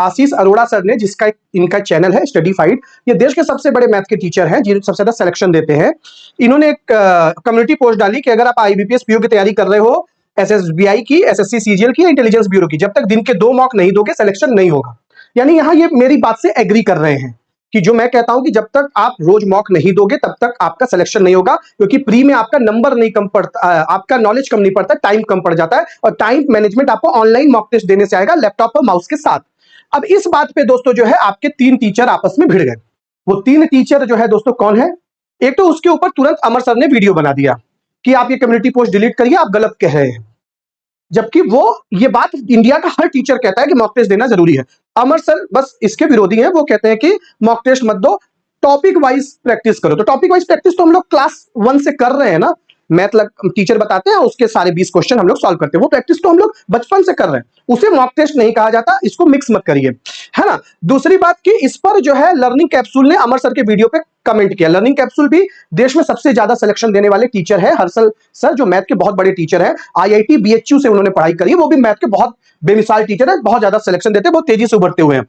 आशीष Arora sir ने, जिसका इनका चैनल है स्टडीफाइड, ये देश के सबसे बड़े मैथ के टीचर हैं, जिन्हें सबसे ज्यादा सिलेक्शन देते हैं। इन्होंने एक कम्युनिटी पोस्ट डाली कि अगर आप आईबीपीएस पीओ की तैयारी कर रहे हो, एसएसबीआई की, एसएससी सीजीएल की, इंटेलिजेंस ब्यूरो की, जब तक दिन के 2 मॉक नहीं दोगे सिलेक्शन नहीं होगा। यानी यहां ये मेरी बात से एग्री कर रहे हैं कि जो मैं कहता हूं कि जब तक आप रोज मॉक नहीं दोगे तब तक आपका सिलेक्शन नहीं होगा, क्योंकि प्री में आपका नंबर नहीं कम पड़ता, आपका नॉलेज कम नहीं पड़ता, टाइम कम पड़ जाता है, और टाइम मैनेजमेंट आपको ऑनलाइन मॉक टेस्ट देने से आएगा, लैपटॉप और माउस के साथ। अब इस बात पे दोस्तों जो है आपके 3 टीचर आपस में भिड़ गए। वो 3 टीचर जो है दोस्तों कौन है? एक तो उसके ऊपर तुरंत अमर सर ने वीडियो बना दिया कि आप ये कम्युनिटी पोस्ट डिलीट करिए, आप गलत कह रहे हैं। जबकि वो ये बात इंडिया का हर टीचर कहता है कि मॉक टेस्ट देना जरूरी है। अमर सर बस इसके विरोधी हैं, वो कहते हैं कि मॉक टेस्ट मत दो, टॉपिक वाइज प्रैक्टिस करो। तो टॉपिक वाइज प्रैक्टिस तो हम लोग क्लास 1 से कर रहे हैं ना, मैथ टीचर बताते हैं, उसके सारे 20 क्वेश्चन हम लोग सॉल्व करते हैं, वो प्रैक्टिस तो हम लोग बचपन से कर रहे हैं, उसे मॉक टेस्ट नहीं कहा जाता, इसको मिक्स मत करिए, है ना। दूसरी बात कि इस पर जो है लर्निंग कैप्सूल ने अमर सर के वीडियो पे कमेंट किया। लर्निंग कैप्सूल भी देश में सबसे ज्यादा सिलेक्शन देने वाले टीचर है, हर्षल सर, जो मैथ के बहुत बड़े टीचर है, आईआईटी बीएचयू से उन्होंने पढ़ाई करी है, वो भी मैथ के बहुत बेमिसाल टीचर है, बहुत ज्यादा सिलेक्शन देते हैं, बहुत तेजी से उभरते हुए हैं।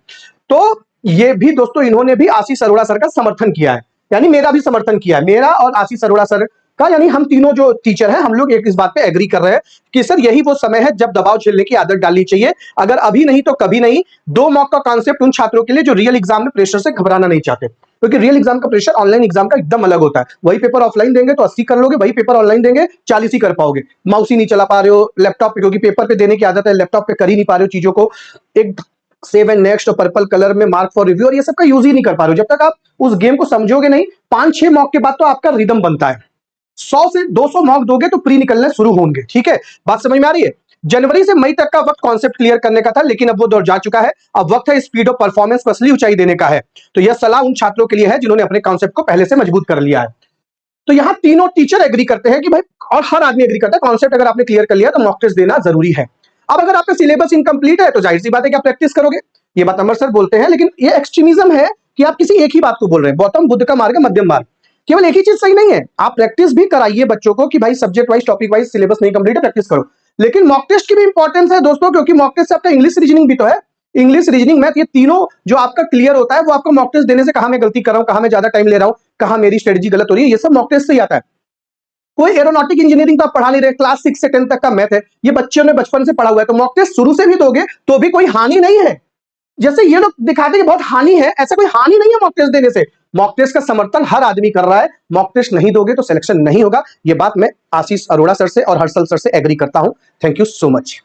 तो ये भी दोस्तों इन्होंने भी आशीष अरोड़ा सर का समर्थन किया है, यानी मेरा भी समर्थन किया है, मेरा और आशीष अरोड़ा सर का, यानी हम तीनों जो टीचर हैं हम लोग एक इस बात पे एग्री कर रहे हैं कि सर यही वो समय है जब दबाव झेलने की आदत डालनी चाहिए, अगर अभी नहीं तो कभी नहीं। 2 मॉक का कॉन्सेप्ट उन छात्रों के लिए जो रियल एग्जाम में प्रेशर से घबराना नहीं चाहते, क्योंकि रियल एग्जाम का प्रेशर ऑनलाइन एग्जाम का एकदम अलग होता है। वही पेपर ऑफलाइन देंगे तो 80 कर लोगे, वही पेपर ऑनलाइन देंगे 40 ही कर पाओगे, माउस ही नहीं चला पा रहे हो, लैपटॉप पे, क्योंकि पेपर पे देने की आदत है, लैपटॉप पे कर ही नहीं पा रहे हो चीजों को, एक सेव एंड नेक्स्ट और पर्पल कलर में मार्क फॉर रिव्यू और ये सब का यूज ही नहीं कर पा रहे हो। जब तक आप उस गेम को समझोगे नहीं, 5-6 मॉक के बाद तो आपका रिदम बनता है, 100 से 200 मॉक दोगे तो प्री निकलने शुरू होंगे। ठीक है, बात समझ में आ रही है? जनवरी से मई तक का वक्त कॉन्सेप्ट क्लियर करने का था, लेकिन अब वो दौर जा चुका है, अब वक्त है स्पीड ऑफ परफॉर्मेंस को असली ऊंचाई देने का है। तो यह सलाह उन छात्रों के लिए है जिन्होंने अपने कॉन्सेप्ट को पहले से मजबूत कर लिया है। तो यहां तीनों टीचर एग्री करते हैं कि भाई, और हर आदमी एग्री करता है, कॉन्सेप्ट अगर आपने क्लियर कर लिया तो मॉक टेस्ट देना जरूरी है। अब अगर आपका सिलेबस इनकम्प्लीट है तो जाहिर सी बात है कि आप प्रैक्टिस करोगे, ये बात अमर सर बोलते हैं, लेकिन ये एक्सट्रीमिज्म है कि आप किसी एक ही बात को बोल रहे हैं, गौतम बुद्ध का मार्ग मध्यम मार्ग, केवल एक ही चीज सही नहीं है। आप प्रैक्टिस भी कराइए बच्चों को कि भाई subject wise, topic wise, syllabus नहीं कंप्लीट है, प्रैक्टिस करो, लेकिन मॉक टेस्ट की भी इंपॉर्टेंस है दोस्तों, क्योंकि मॉक टेस्ट से आपका इंग्लिश रीजनिंग भी तो है, इंग्लिश रीजनिंग मैथ, ये तीनों जो आपका क्लियर होता है वो आपको मॉक टेस्ट देने से, कहां मैं गलती कर रहा हूं, कहां मैं ज्यादा टाइम ले रहा हूं, कहां मेरी स्ट्रेटजी गलत हो रही है, ये सब मॉक टेस्ट से ही आता है। कोई एरोनॉटिक इंजीनियरिंग तो आप पढ़ा नहीं रहे, क्लास 6 से 10 तक का मैथ है, ये बच्चों ने बचपन से पढ़ा हुआ है, तो मॉक टेस्ट शुरू से भी दोगे तो भी कोई हानि नहीं है। जैसे ये लोग दिखाते हैं कि बहुत हानि है, ऐसा कोई हानि नहीं है मॉक टेस्ट देने से। मॉक टेस्ट का समर्थन हर आदमी कर रहा है, मॉक टेस्ट नहीं दोगे तो सिलेक्शन नहीं होगा, ये बात मैं आशीष अरोड़ा सर से और हर्षल सर से एग्री करता हूं। Thank you so much.